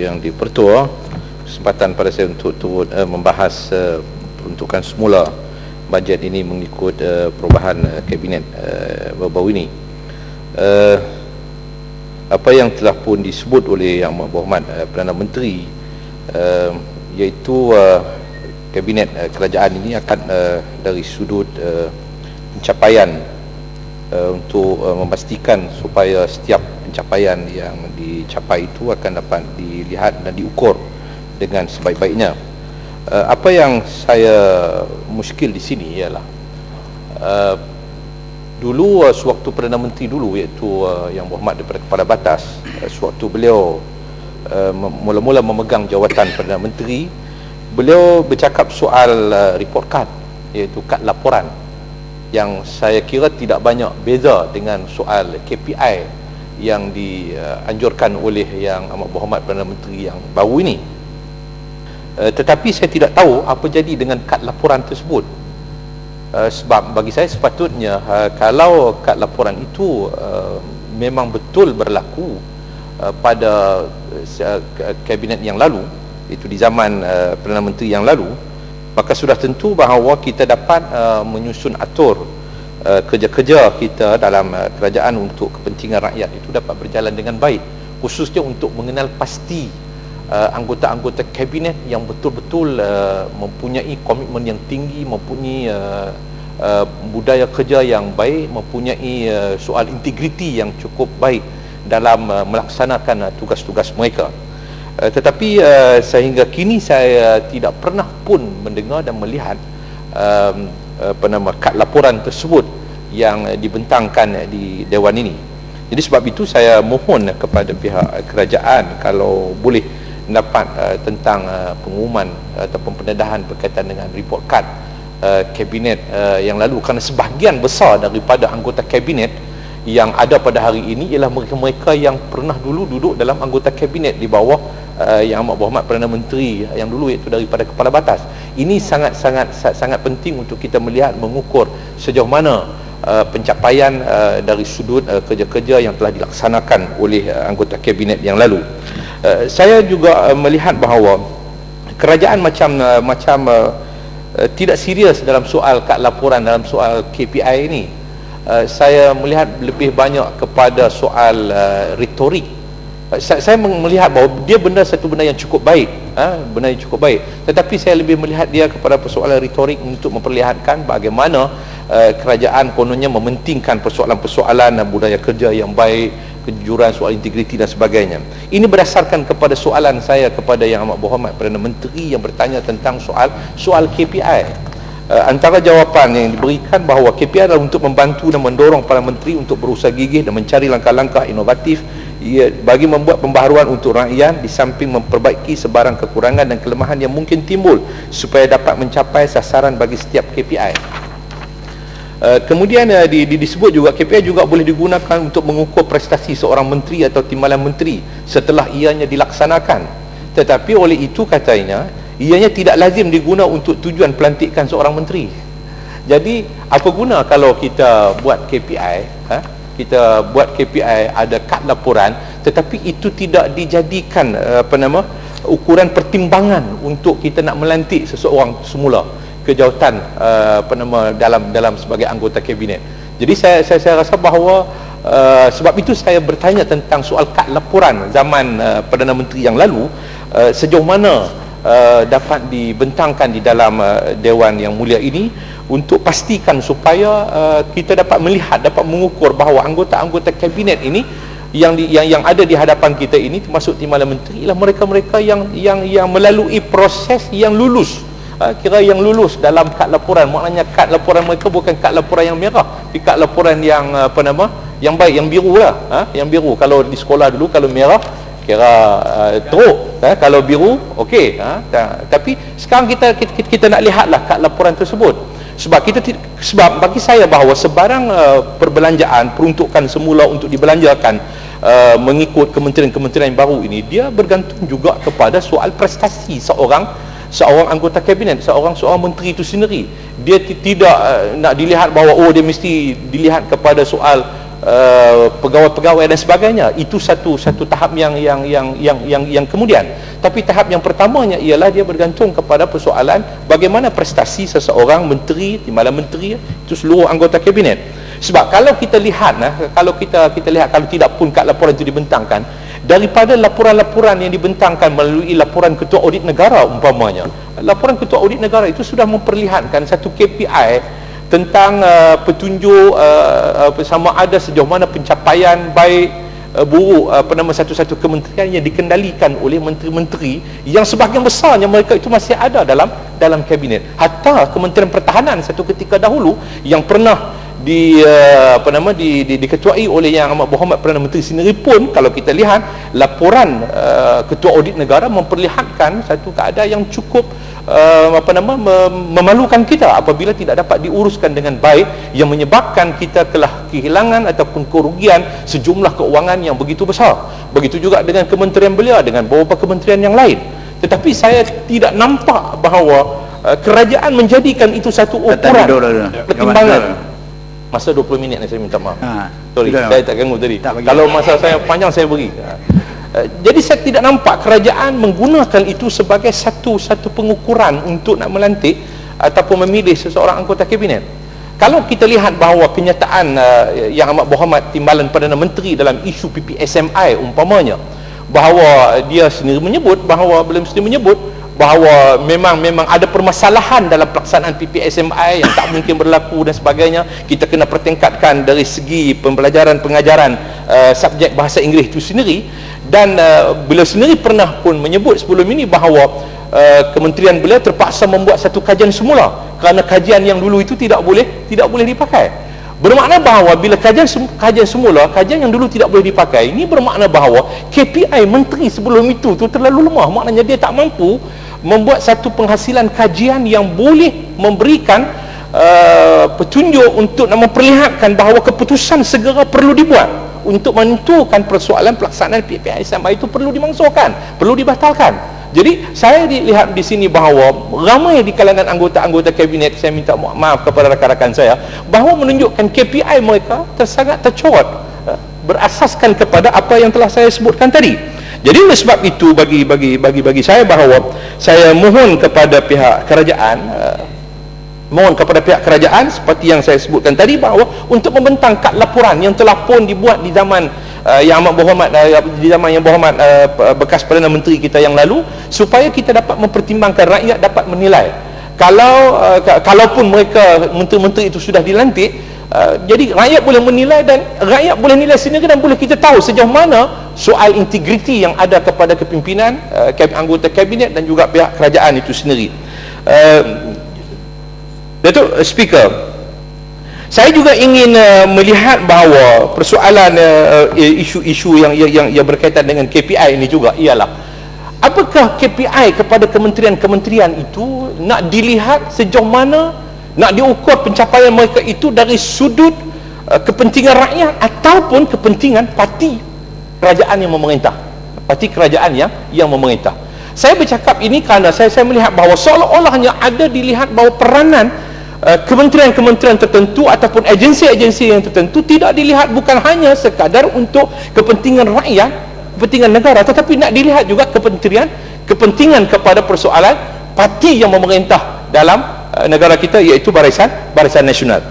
yang di-Pertua, kesempatan pada saya untuk turut membahas peruntukan semula bajet ini mengikut perubahan kabinet baru-baru ini. Apa yang telah pun disebut oleh Yang Berhormat Perdana Menteri, iaitu kabinet kerajaan ini akan dari sudut pencapaian untuk memastikan supaya setiap pencapaian yang dicapai itu akan dapat dilihat dan diukur dengan sebaik-baiknya. Apa yang saya muskil di sini ialah dulu sewaktu Perdana Menteri dulu, iaitu Yang Berhormat daripada Kepala Batas, sewaktu beliau mula-mula memegang jawatan Perdana Menteri, beliau bercakap soal report card, iaitu kad laporan, yang saya kira tidak banyak beza dengan soal KPI yang dianjurkan oleh Yang Amat Berhormat Perdana Menteri yang baru ini. Tetapi saya tidak tahu apa jadi dengan kad laporan tersebut. Sebab bagi saya sepatutnya kalau kad laporan itu memang betul berlaku pada kabinet yang lalu, itu di zaman Perdana Menteri yang lalu, maka sudah tentu bahawa kita dapat menyusun atur kerja-kerja kita dalam kerajaan untuk kepentingan rakyat itu dapat berjalan dengan baik, khususnya untuk mengenal pasti anggota-anggota kabinet yang betul-betul mempunyai komitmen yang tinggi, mempunyai budaya kerja yang baik, mempunyai soal integriti yang cukup baik dalam melaksanakan tugas-tugas mereka. Tetapi sehingga kini saya tidak pernah pun mendengar dan melihat kad laporan tersebut yang dibentangkan di Dewan ini. Jadi sebab itu saya mohon kepada pihak kerajaan kalau boleh dapat tentang pengumuman ataupun pendedahan berkaitan dengan report card kabinet yang lalu, kerana sebahagian besar daripada anggota kabinet yang ada pada hari ini ialah mereka-mereka yang pernah dulu duduk dalam anggota kabinet di bawah Yang Amat Berhormat Perdana Menteri yang dulu, iaitu daripada Kepala Batas. Ini sangat penting untuk kita melihat, mengukur sejauh mana pencapaian dari sudut kerja-kerja yang telah dilaksanakan oleh anggota kabinet yang lalu. Saya juga melihat bahawa kerajaan macam tidak serius dalam soal kad laporan, dalam soal KPI ini. Saya melihat lebih banyak kepada soal retorik. Saya melihat bahawa dia satu benda yang cukup baik, benda yang cukup baik, tetapi saya lebih melihat dia kepada persoalan retorik untuk memperlihatkan bagaimana kerajaan kononnya mementingkan persoalan-persoalan budaya kerja yang baik, kejujuran, soal integriti dan sebagainya. Ini berdasarkan kepada soalan saya kepada Yang Amat Berhormat Perdana Menteri yang bertanya tentang soal KPI. Antara jawapan yang diberikan bahawa KPI adalah untuk membantu dan mendorong para menteri untuk berusaha gigih dan mencari langkah-langkah inovatif bagi membuat pembaharuan untuk rakyat, di samping memperbaiki sebarang kekurangan dan kelemahan yang mungkin timbul supaya dapat mencapai sasaran bagi setiap KPI. Kemudian disebut juga KPI juga boleh digunakan untuk mengukur prestasi seorang menteri atau timbalan menteri setelah ianya dilaksanakan. Tetapi oleh itu katanya, ianya tidak lazim diguna untuk tujuan pelantikan seorang menteri. Jadi apa guna kalau kita buat KPI, kita buat KPI ada kad laporan, tetapi itu tidak dijadikan ukuran pertimbangan untuk kita nak melantik seseorang semula ke jawatan dalam sebagai anggota kabinet. Jadi saya rasa bahawa sebab itu saya bertanya tentang soal kad laporan zaman Perdana Menteri yang lalu, sejauh mana dapat dibentangkan di dalam Dewan yang mulia ini untuk pastikan supaya kita dapat melihat, dapat mengukur bahawa anggota-anggota kabinet ini yang ada di hadapan kita ini, termasuk timbalan menteri, ialah mereka-mereka yang melalui proses yang lulus. Kira yang lulus dalam kad laporan, maknanya kad laporan mereka bukan kad laporan yang merah, tapi kad laporan yang yang baik, yang biru lah. Yang biru, kalau di sekolah dulu kalau merah kira teruk, kalau biru okey. Tapi sekarang kita nak lihatlah kad laporan tersebut. Sebab bagi saya bahawa sebarang perbelanjaan, peruntukan semula untuk dibelanjakan mengikut kementerian-kementerian baru ini, dia bergantung juga kepada soal prestasi seorang anggota kabinet, seorang menteri itu sendiri. Dia tidak nak dilihat bahawa dia mesti dilihat kepada soal pegawai-pegawai dan sebagainya. Itu satu tahap yang kemudian. Tapi tahap yang pertamanya ialah dia bergantung kepada persoalan bagaimana prestasi seseorang menteri, timbalan menteri, itu seluruh anggota kabinet. Sebab kalau kita lihat, kalau kita lihat, kalau tidak pun kad laporan itu dibentangkan, daripada laporan-laporan yang dibentangkan melalui laporan ketua audit negara umpamanya, laporan ketua audit negara itu sudah memperlihatkan satu KPI tentang petunjuk sama ada sejauh mana pencapaian baik buruk satu-satu kementerian yang dikendalikan oleh menteri-menteri yang sebahagian besarnya mereka itu masih ada dalam kabinet. Hatta Kementerian Pertahanan satu ketika dahulu yang pernah diketuai oleh Yang Amat Berhormat Perdana Menteri sendiri pun, kalau kita lihat laporan ketua audit negara memperlihatkan satu keadaan yang cukup memalukan kita apabila tidak dapat diuruskan dengan baik, yang menyebabkan kita telah kehilangan ataupun kerugian sejumlah keuangan yang begitu besar. Begitu juga dengan kementerian belia, dengan beberapa kementerian yang lain. Tetapi saya tidak nampak bahawa kerajaan menjadikan itu satu ukuran pertimbangan. Masa 20 minit ni saya minta maaf. Sorry, saya tak ganggu tadi. Kalau masa saya panjang saya beri. Jadi saya tidak nampak kerajaan menggunakan itu sebagai satu pengukuran untuk nak melantik ataupun memilih seseorang anggota kabinet. Kalau kita lihat bahawa kenyataan Yang Amat Berhormat Timbalan Perdana Menteri dalam isu PPSMI umpamanya, bahawa dia sendiri menyebut bahawa memang ada permasalahan dalam pelaksanaan PPSMI yang tak mungkin berlaku dan sebagainya. Kita kena pertingkatkan dari segi pembelajaran pengajaran subjek bahasa Inggeris itu sendiri. Dan beliau sendiri pernah pun menyebut sebelum ini bahawa kementerian beliau terpaksa membuat satu kajian semula kerana kajian yang dulu itu tidak boleh dipakai. Bermakna bahawa bila kajian semula, kajian yang dulu tidak boleh dipakai, ini bermakna bahawa KPI menteri sebelum itu terlalu lemah. Maknanya dia tak mampu membuat satu penghasilan kajian yang boleh memberikan petunjuk untuk memperlihatkan bahawa keputusan segera perlu dibuat untuk menentukan persoalan pelaksanaan PPSMI itu perlu dimangsuhkan, perlu dibatalkan. Jadi saya lihat di sini bahawa ramai di kalangan anggota-anggota kabinet, saya minta maaf kepada rakan-rakan saya, bahawa menunjukkan KPI mereka sangat tercorot berasaskan kepada apa yang telah saya sebutkan tadi. Jadi oleh sebab itu bagi saya bahawa saya mohon kepada pihak kerajaan seperti yang saya sebutkan tadi, bahawa untuk membentang kad laporan yang telah pun dibuat di zaman Yang Amat Berhormat bekas Perdana Menteri kita yang lalu, supaya kita dapat mempertimbangkan, rakyat dapat menilai. Kalaupun mereka menteri-menteri itu sudah dilantik, jadi rakyat boleh menilai dan rakyat boleh nilai sendiri, dan boleh kita tahu sejauh mana soal integriti yang ada kepada kepimpinan anggota kabinet dan juga pihak kerajaan itu sendiri. Datuk Speaker, saya juga ingin melihat bahawa persoalan isu-isu yang berkaitan dengan KPI ini juga ialah, apakah KPI kepada kementerian-kementerian itu nak dilihat sejauh mana, nak diukur pencapaian mereka itu dari sudut kepentingan rakyat ataupun kepentingan parti kerajaan yang memerintah, parti kerajaan yang memerintah. Saya bercakap ini kerana saya melihat bahawa seolah-olahnya ada dilihat bahawa peranan kementerian-kementerian tertentu ataupun agensi-agensi yang tertentu tidak dilihat bukan hanya sekadar untuk kepentingan rakyat, kepentingan negara, tetapi nak dilihat juga kepentingan kepada persoalan parti yang memerintah dalam negara kita, iaitu Barisan Nasional.